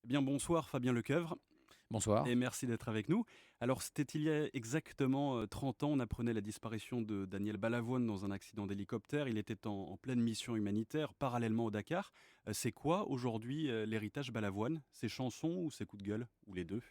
Eh bien, bonsoir Fabien Lecoeuvre Bonsoir. et merci d'être avec nous. Alors, c'était il y a exactement 30 ans, on apprenait la disparition de Daniel Balavoine dans un accident d'hélicoptère. Il était en pleine mission humanitaire, parallèlement au Dakar. C'est quoi aujourd'hui l'héritage Balavoine? Ses chansons ou ses coups de gueule? Ou les deux?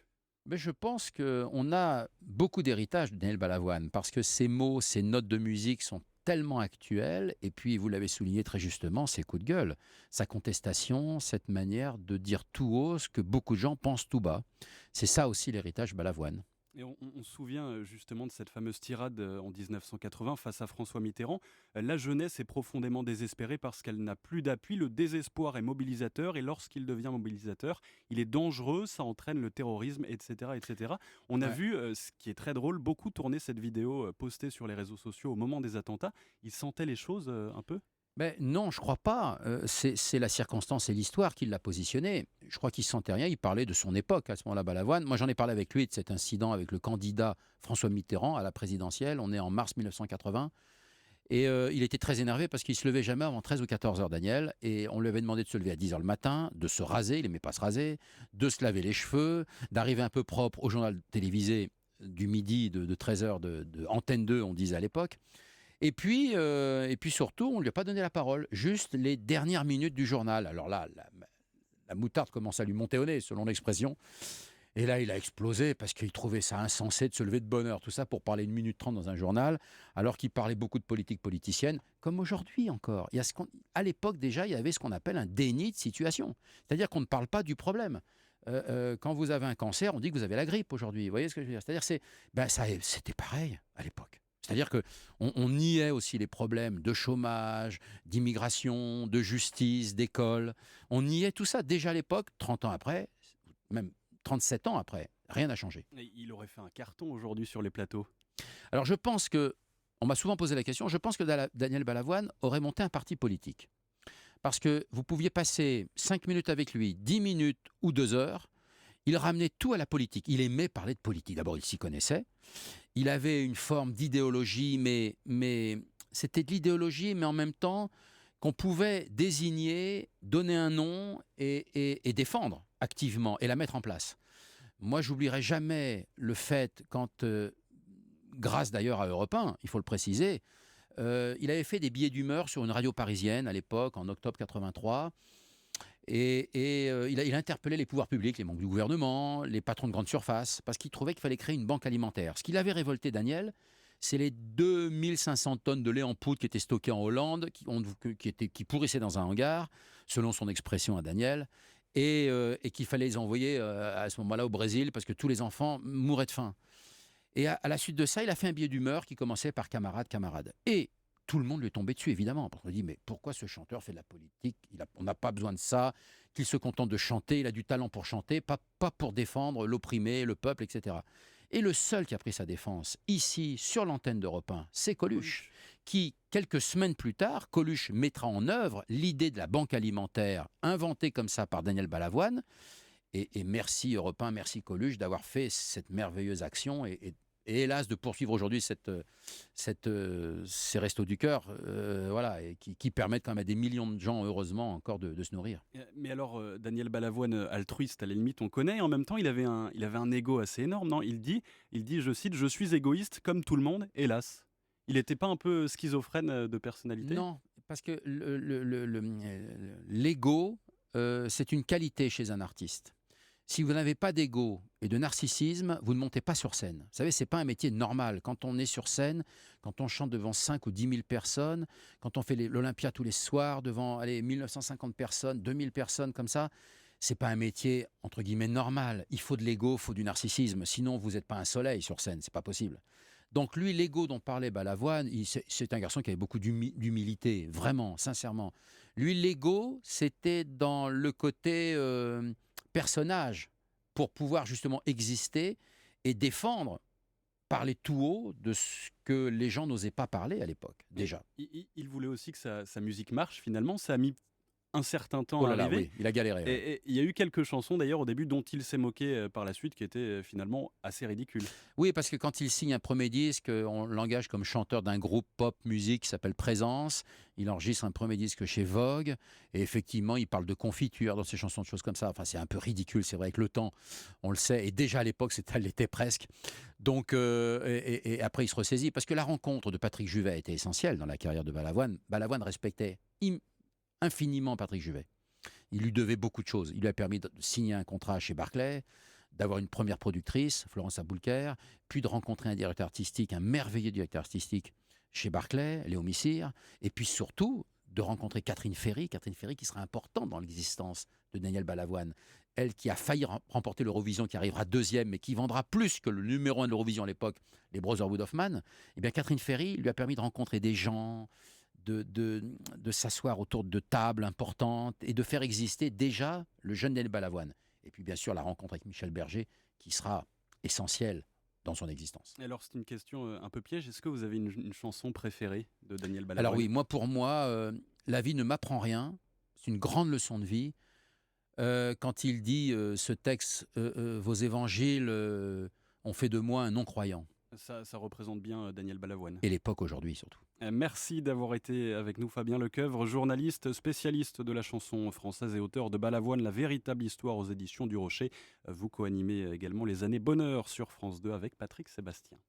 Mais je pense qu'on a beaucoup d'héritage de Daniel Balavoine parce que ses mots, ses notes de musique sont tellement actuelles et puis vous l'avez souligné très justement, ses coups de gueule, sa contestation, cette manière de dire tout haut ce que beaucoup de gens pensent tout bas. C'est ça aussi l'héritage Balavoine. Et on se souvient justement de cette fameuse tirade en 1980 face à François Mitterrand. La jeunesse est profondément désespérée parce qu'elle n'a plus d'appui. Le désespoir est mobilisateur et lorsqu'il devient mobilisateur, il est dangereux, ça entraîne le terrorisme, etc. etc. On a Ouais. vu, ce qui est très drôle, beaucoup tourner cette vidéo postée sur les réseaux sociaux au moment des attentats. Ils sentaient les choses un peu. Mais non, je crois pas. C'est la circonstance et l'histoire qui l'a positionné. Je crois qu'il ne sentait rien. Il parlait de son époque à ce moment-là, Balavoine. Moi, j'en ai parlé avec lui de cet incident avec le candidat François Mitterrand à la présidentielle. On est en mars 1980. Et il était très énervé parce qu'il se levait jamais avant 13 ou 14 heures, Daniel. Et on lui avait demandé de se lever à 10 heures le matin, de se raser, il n'aimait pas se raser, de se laver les cheveux, d'arriver un peu propre au journal télévisé du midi de 13 heures de Antenne 2, on disait à l'époque. Et puis surtout, on ne lui a pas donné la parole, juste les dernières minutes du journal. Alors là, la moutarde commence à lui monter au nez, selon l'expression. Et là, il a explosé parce qu'il trouvait ça insensé de se lever de bonne heure, tout ça pour parler 1 minute 30 dans un journal, alors qu'il parlait beaucoup de politique politicienne, comme aujourd'hui encore. À l'époque, déjà, il y avait ce qu'on appelle un déni de situation. C'est-à-dire qu'on ne parle pas du problème. Quand vous avez un cancer, on dit que vous avez la grippe aujourd'hui. Vous voyez ce que je veux dire? C'est-à-dire c'était pareil à l'époque. C'est-à-dire qu'on niait aussi les problèmes de chômage, d'immigration, de justice, d'école. On niait tout ça déjà à l'époque, 30 ans après, même 37 ans après, rien n'a changé. Et il aurait fait un carton aujourd'hui sur les plateaux. Alors je pense que, on m'a souvent posé la question, je pense que Daniel Balavoine aurait monté un parti politique. Parce que vous pouviez passer 5 minutes avec lui, 10 minutes ou 2 heures, il ramenait tout à la politique. Il aimait parler de politique. D'abord, il s'y connaissait. Il avait une forme d'idéologie, mais c'était de l'idéologie, mais en même temps qu'on pouvait désigner, donner un nom et défendre activement et la mettre en place. Moi, j'oublierai jamais le fait quand, grâce d'ailleurs à Europe 1, il faut le préciser, il avait fait des billets d'humeur sur une radio parisienne à l'époque, en octobre 83, et il interpellait les pouvoirs publics, les membres du gouvernement, les patrons de grandes surfaces, parce qu'il trouvait qu'il fallait créer une banque alimentaire. Ce qu'il avait révolté, Daniel, c'est les 2500 tonnes de lait en poudre qui étaient stockées en Hollande, qui pourrissaient dans un hangar, selon son expression à Daniel, et qu'il fallait les envoyer à ce moment-là au Brésil parce que tous les enfants mouraient de faim. Et à la suite de ça, il a fait un billet d'humeur qui commençait par camarade, camarade. Et tout le monde lui est tombé dessus, évidemment. Parce qu'on dit, mais pourquoi ce chanteur fait de la politique? On n'a pas besoin de ça, qu'il se contente de chanter, il a du talent pour chanter, pas pour défendre l'opprimé, le peuple, etc. Et le seul qui a pris sa défense, ici, sur l'antenne d'Europe 1, c'est Coluche, Coluche. qui, quelques semaines plus tard, Coluche mettra en œuvre l'idée de la banque alimentaire, inventée comme ça par Daniel Balavoine. Et merci Europe 1, merci Coluche d'avoir fait cette merveilleuse action et hélas de poursuivre aujourd'hui ces restos du cœur, voilà, et qui permettent quand même à des millions de gens, heureusement, encore de se nourrir. Mais alors, Daniel Balavoine, altruiste, à la limite, on connaît, et en même temps, il avait un ego assez énorme, non? Il dit, je cite: «Je suis égoïste comme tout le monde, hélas». Il n'était pas un peu schizophrène, de personnalité? Non, parce que l'ego, c'est une qualité chez un artiste. Si vous n'avez pas d'ego et de narcissisme, vous ne montez pas sur scène. Vous savez, ce n'est pas un métier normal. Quand on est sur scène, quand on chante devant 5 ou 10 000 personnes, quand on fait l'Olympia tous les soirs devant 1950 personnes, 2000 personnes comme ça, c'est pas un métier entre guillemets normal. Il faut de l'ego, il faut du narcissisme. Sinon, vous n'êtes pas un soleil sur scène, c'est pas possible. Donc lui, l'ego dont parlait Balavoine, c'est un garçon qui avait beaucoup d'humilité, vraiment, sincèrement. Lui, l'ego, c'était dans le côté personnage, pour pouvoir justement exister et défendre, parler tout haut de ce que les gens n'osaient pas parler à l'époque, Mais déjà. il voulait aussi que sa musique marche finalement. Ça a mis un certain temps Oh à là là, arriver. oui, il a galéré. Ouais. Et il y a eu quelques chansons d'ailleurs au début dont il s'est moqué par la suite qui étaient finalement assez ridicules. Oui, parce que quand il signe un premier disque, on l'engage comme chanteur d'un groupe pop musique qui s'appelle Présence. Il enregistre un premier disque chez Vogue. Et effectivement, il parle de confiture dans ses chansons, de choses comme ça. Enfin, c'est un peu ridicule, c'est vrai, avec le temps, on le sait. Et déjà à l'époque, elle l'était presque. Donc, et après, il se ressaisit. Parce que la rencontre de Patrick Juvet a été essentielle dans la carrière de Balavoine. Balavoine respectait infiniment Patrick Juvet. Il lui devait beaucoup de choses. Il lui a permis de signer un contrat chez Barclay, d'avoir une première productrice, Florence Aboulker, puis de rencontrer un directeur artistique, un merveilleux directeur artistique chez Barclay, Léo Missire, et puis surtout de rencontrer Catherine Ferry qui sera importante dans l'existence de Daniel Balavoine. Elle qui a failli remporter l'Eurovision, qui arrivera deuxième, mais qui vendra plus que le numéro 1 de l'Eurovision à l'époque, les Brotherhood of Man. Eh bien, Catherine Ferry lui a permis de rencontrer des gens, de s'asseoir autour de tables importantes et de faire exister déjà le jeune Daniel Balavoine. Et puis bien sûr la rencontre avec Michel Berger qui sera essentielle dans son existence. Alors c'est une question un peu piège, est-ce que vous avez une chanson préférée de Daniel Balavoine? Alors oui, pour moi, la vie ne m'apprend rien, c'est une grande leçon de vie. Quand il dit ce texte, vos évangiles ont fait de moi un non-croyant. Ça représente bien Daniel Balavoine. Et l'époque aujourd'hui surtout. Merci d'avoir été avec nous, Fabien Lecoeuvre, journaliste, spécialiste de la chanson française et auteur de Balavoine, la véritable histoire aux éditions du Rocher. Vous co-animez également Les Années Bonheur sur France 2 avec Patrick Sébastien.